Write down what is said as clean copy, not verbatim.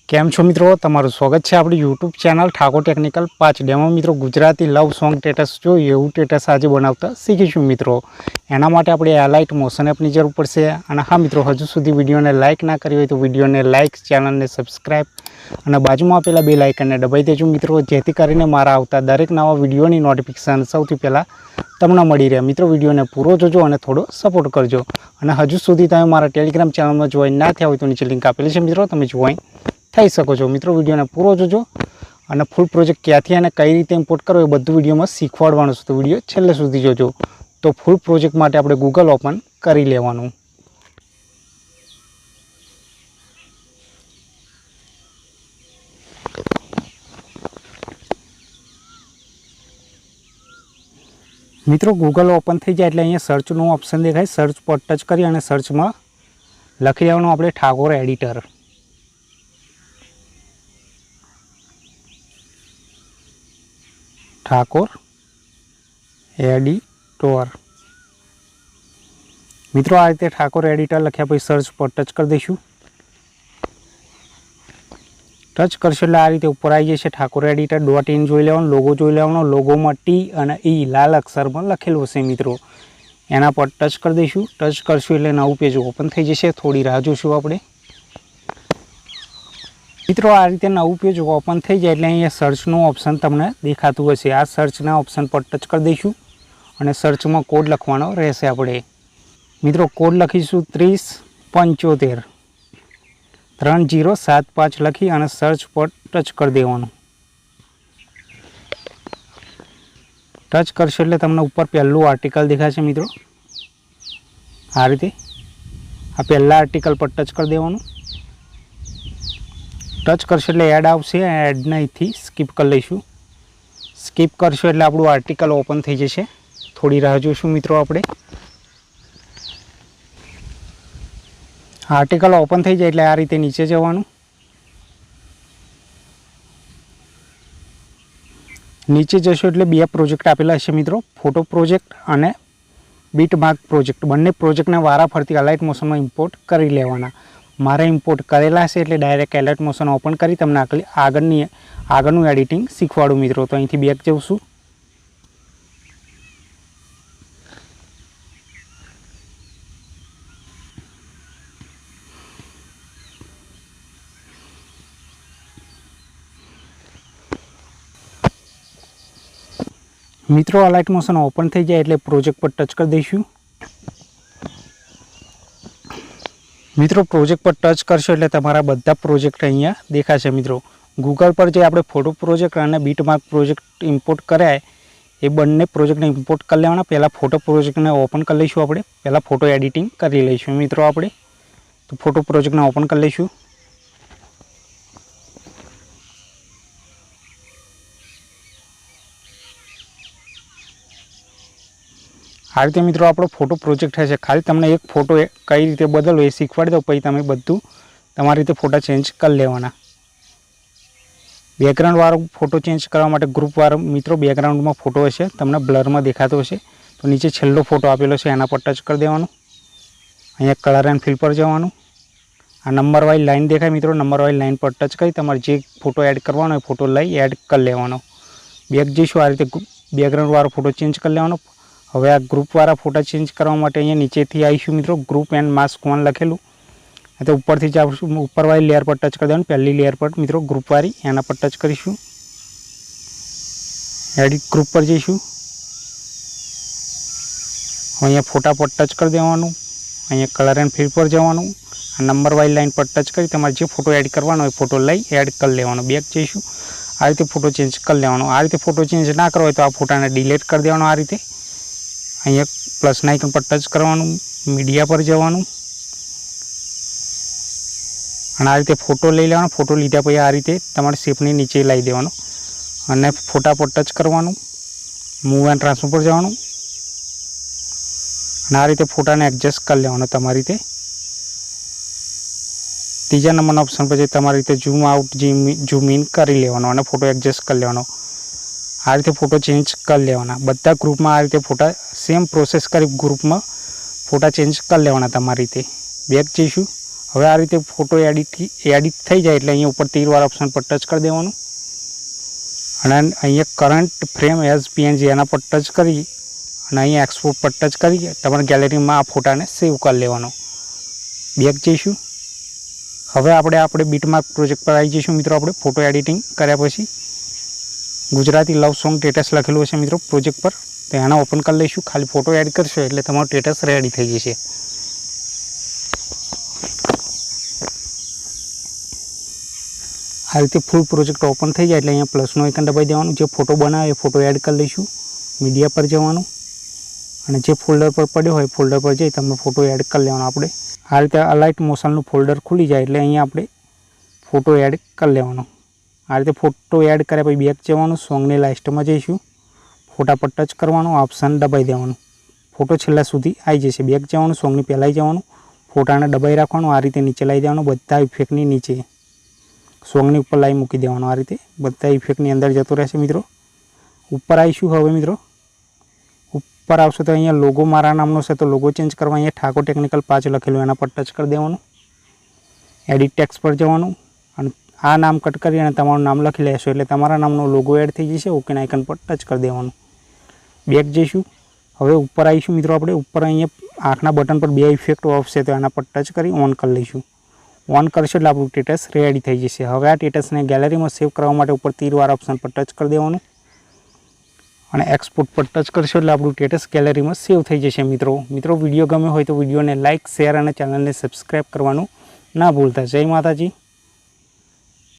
કેમ છો મિત્રો, તમારું સ્વાગત છે આપણી YouTube channel Thakor technical 5 demo. મિત્રો ગુજરાતી લવ સોંગ સ્ટેટસ જોઈએ એવું સ્ટેટસ આજે બનાવતા શીખીશું મિત્રો। એના માટે આપણે એલાઇટ મોશન એપની જરૂર પડશે। અને હા મિત્રો, હજુ સુધી વિડીયોને લાઇક ના કરી હોય તો વિડીયોને લાઇક, ચેનલને સબસ્ક્રાઈબ અને બાજુમાં આપેલા બેલ આઇકનને દબાવી દેજો મિત્રો, જેથી કરીને મારા આવતા દરેક નવા વિડીયોની નોટિફિકેશન સૌથી પહેલાં તમને મળી રહે। મિત્રો વિડીયોને પૂરો જોજો અને થોડો સપોર્ટ કરજો। અને હજુ સુધી તમે મારા ટેલિગ્રામ ચેનલમાં જોઈન ના થયા હોય તો નીચે લિંક આપેલી છે મિત્રો, તમે જોઈન થઈ શકો છો। મિત્રો વિડીયોને પૂરો જોજો અને ફૂલ પ્રોજેક્ટ ક્યાંથી અને કઈ રીતે ઇમ્પોર્ટ કરવો એ બધું વિડીયોમાં શીખવાડવાનું છે, તો વિડીયો છેલ્લે સુધી જોજો। તો ફૂલ પ્રોજેક્ટ માટે આપણે ગૂગલ ઓપન કરી લેવાનું। મિત્રો ગૂગલ ઓપન થઈ જાય એટલે અહીંયા સર્ચનું ઓપ્શન દેખાય, સર્ચ પર ટચ કરી અને સર્ચમાં લખી દેવાનું આપણે ઠાકોર એડિટર। ઠાકોર એડિટર। મિત્રો આ રીતે ઠાકોર એડિટર લખ્યા પછી સર્ચ પર ટચ કરી દઈશું। ટચ કરશો એટલે આ રીતે ઉપર આવી જશે ઠાકોર એડિટર .in જોઈ લેવાનું, લોગો જોઈ લેવાનો। લોગોમાં ટી અને ઈ લાલ અક્ષરમાં લખેલું હશે મિત્રો, એના પર ટચ કરી દઈશું। ટચ કરશું એટલે નવું પેજ ઓપન થઈ જશે। થોડી રાહ જોઈશું આપણે। મિત્રો આ રીતે નવું પેજ ઓપન થઈ જાય એટલે અહીંયા સર્ચનું ઓપ્શન તમને દેખાતું હશે। આ સર્ચના ઓપ્શન પર ટચ કરી દઈશું અને સર્ચમાં કોડ લખવાનો રહેશે આપણે। મિત્રો કોડ લખીશું 3075 3075 લખી અને સર્ચ પર ટચ કરી દેવાનું। ટચ કરશો એટલે તમને ઉપર પહેલું આર્ટિકલ દેખાશે મિત્રો, આ રીતે આ પહેલા આર્ટિકલ પર ટચ કરી દેવાનું। ટચ કરશો એટલે એડ આવશે, એડને અહીંથી સ્કીપ કરી લઈશું। સ્કીપ કરશો એટલે આપણું આર્ટિકલ ઓપન થઈ જશે। થોડી રાહ જોઈશું મિત્રો આપણે। આર્ટિકલ ઓપન થઈ જાય એટલે આ રીતે નીચે જવાનું। નીચે જશો એટલે બે પ્રોજેક્ટ આપેલા હશે મિત્રો, ફોટો પ્રોજેક્ટ અને બીટમાર્ક પ્રોજેક્ટ। બંને પ્રોજેક્ટને વારા ફરતી અલાઇટ મોશનમાં ઇમ્પોર્ટ કરી લેવાના। મારે ઇમ્પોર્ટ કરેલા છે એટલે ડાયરેક્ટ એલાઇટ મોશન ઓપન કરી તમને આગળનું એડિટિંગ શીખવાડું મિત્રો। તો અહીંથી બેક જઈશું। મિત્રો અલાઇટ મોશન ઓપન થઈ જાય એટલે પ્રોજેક્ટ પર ટચ કરી દઈશું। મિત્રો પ્રોજેક્ટ પર ટચ કરશો એટલે તમારા બધા પ્રોજેક્ટ અહીંયા દેખાશે મિત્રો। ગૂગલ પર જે આપણે ફોટો પ્રોજેક્ટ અને બીટમાર્ક પ્રોજેક્ટ ઇમ્પોર્ટ કર્યા એ બંને પ્રોજેક્ટને ઇમ્પોર્ટ કરી લેવાના। પહેલાં ફોટો પ્રોજેક્ટને ઓપન કરી લઈશું આપણે, પહેલાં ફોટો એડિટિંગ કરી લઈશું મિત્રો આપણે। તો ફોટો પ્રોજેક્ટને ઓપન કરી લઈશું। આ રીતે મિત્રો આપણો ફોટો પ્રોજેક્ટ હશે। ખાલી તમને એક ફોટો કઈ રીતે બદલવો એ શીખવાડી દો, પછી તમે બધું તમારી રીતે ફોટા ચેન્જ કરી લેવાના। બેકગ્રાઉન્ડ વાળો ફોટો ચેન્જ કરવા માટે ગ્રુપ વાળો મિત્રો બેકગ્રાઉન્ડમાં ફોટો હશે, તમને બ્લરમાં દેખાતો હશે તો નીચે છેલ્લો ફોટો આપેલો છે એના પર ટચ કરી દેવાનું। અહીંયા કલર એન્ડ ફિલ પર જવાનું। આ નંબર વાઇઝ લાઇન દેખાય મિત્રો, નંબર વાઇઝ લાઇન પર ટચ કરી તમારે જે ફોટો એડ કરવાનો એ ફોટો લઈ એડ કરી લેવાનો। બેક જઈશું, આ રીતે બેકગ્રાઉન્ડ વાળો ફોટો ચેન્જ કરી લેવાનો। હવે આ ગ્રુપવાળા ફોટા ચેન્જ કરવા માટે અહીંયા નીચેથી આવીશું મિત્રો, ગ્રુપ એન્ડ માસ્ક 1 લખેલું તો ઉપરથી જ આવશું, ઉપરવાળી લેયર પર ટચ કરી દેવાનું। પહેલી લેયર પર મિત્રો ગ્રુપવાળી એના પર ટચ કરીશું। એડિટ ગ્રુપ પર જઈશું, અહીંયા ફોટા પર ટચ કરી દેવાનું। અહીંયા કલર એન્ડ ફિલ પર જવાનું। આ નંબર વાઇઝ લાઇન પર ટચ કરી તમારે જે ફોટો એડ કરવાનો હોય ફોટો લઈ એડ કરી લેવાનો। બેક જઈશું, આ રીતે ફોટો ચેન્જ કરી લેવાનો। આ રીતે ફોટો ચેન્જ ના કરો હોય તો આ ફોટાને ડિલીટ કરી દેવાનો। આ રીતે અહીંયા પ્લસના આઇકન પર ટચ કરવાનું, મીડિયા પર જવાનું અને આ રીતે ફોટો લઈ લેવાનો। ફોટો લીધા પછી આ રીતે તમારે શેપની નીચે લાવી દેવાનો અને ફોટા પર ટચ કરવાનું, મૂવ એન્ડ ટ્રાન્સફર પર જવાનું અને આ રીતે ફોટાને એડજસ્ટ કરી લેવાનો તમારી રીતે। ત્રીજા નંબરના ઓપ્શન પર જે તમારી રીતે ઝૂમ આઉટ ઝૂમ ઇન કરી લેવાનો અને ફોટો એડજસ્ટ કરી લેવાનો। આ રીતે ફોટો ચેન્જ કરી લેવાના। બધા ગ્રુપમાં આ રીતે ફોટા સેમ પ્રોસેસ કરી ગ્રુપમાં ફોટા ચેન્જ કરી લેવાના તમારી રીતે। બેક જઈશું, હવે આ રીતે ફોટો એડિટ થઈ જાય એટલે અહીંયા ઉપર તીરવાળા ઓપ્શન પર ટચ કરી દેવાનું અને અહીંયા કરંટ ફ્રેમ એઝ પીએનજી એના પર ટચ કરી અને અહીંયા એક્સપોર્ટ પર ટચ કરી તમારા ગેલેરીમાં આ ફોટાને સેવ કરી લેવાનો. બેક જઈશું. હવે આપણે બીટમાર્ક પ્રોજેક્ટ પર આવી જઈશું મિત્રો. આપણે ફોટો એડિટિંગ કર્યા પછી ગુજરાતી લવ સોંગ સ્ટેટસ લખેલું હશે મિત્રો પ્રોજેક્ટ પર, તો એના ઓપન કરી લઈશું. ખાલી ફોટો એડ કરશો એટલે તમારું સ્ટેટસ રેડી થઈ જશે. આ રીતે ફૂલ પ્રોજેક્ટ ઓપન થઈ જાય એટલે અહીંયા પ્લસનો આઇકન દબાવી દેવાનું. જે ફોટો બનાવે એ ફોટો એડ કરી લઈશું. મીડિયા પર જવાનું અને જે ફોલ્ડર પર પડ્યો હોય ફોલ્ડર પર જઈ તમે ફોટો એડ કરી લેવાનો. આપણે આ રીતે અલાઇટ મોશનનું ફોલ્ડર ખુલી જાય એટલે અહીંયા આપણે ફોટો એડ કરી લેવાનો. આ રીતે ફોટો એડ કર્યા પછી બેક જવાનું. સોંગની લાસ્ટમાં જઈશું. ફોટા પર ટચ કરવાનું, ઓપ્શન દબાવી દેવાનું. ફોટો છેલ્લા સુધી આવી જશે. બેક જવાનું, સોંગની પહેલાં જવાનું, ફોટાને દબાઈ રાખવાનું. આ રીતે નીચે લાવી દેવાનું. બધા ઇફેક્ટની નીચે સોંગની ઉપર લાવી મૂકી દેવાનું. આ રીતે બધા ઇફેક્ટની અંદર જતો રહેશે મિત્રો. ઉપર આવીશું. હવે મિત્રો ઉપર આવશે તો અહીંયા લોગો મારા નામનો છે, તો લોગો ચેન્જ કરવા અહીંયા ઠાકોર ટેકનિકલ 5 લખેલું એના પર ટચ કરી દેવાનું. એડિટ ટેક્સ્ટ પર જવાનું અને આ નામ કટ કરી અને તમારું નામ લખી લેશો એટલે તમારા નામનો લોગો એડ થઈ જશે. ઓકેના આઇકન પર ટચ કરી દેવાનું. બેક જઈશું. હવે ઉપર આવીશું મિત્રો. આપણે ઉપર અહીંયા આંખના બટન પર 2 ઇફેક્ટ ઓફ છે, તો એના પર ટચ કરી ઓન કરી લઈશું. ઓન કરશો એટલે આપણું સ્ટેટસ રેડી થઈ જશે. હવે આ સ્ટેટસને ગેલેરીમાં સેવ કરવા માટે ઉપર તીરવાળા ઓપ્શન પર ટચ કરી દેવાનું અને એક્સપોર્ટ પર ટચ કરશો એટલે આપણું સ્ટેટસ ગેલેરીમાં સેવ થઈ જશે. મિત્રો વિડીયો ગમ્યો હોય તો વિડીયોને લાઇક, શેર અને ચેનલને સબસ્ક્રાઈબ કરવાનું ના ભૂલતા. જય માતાજી.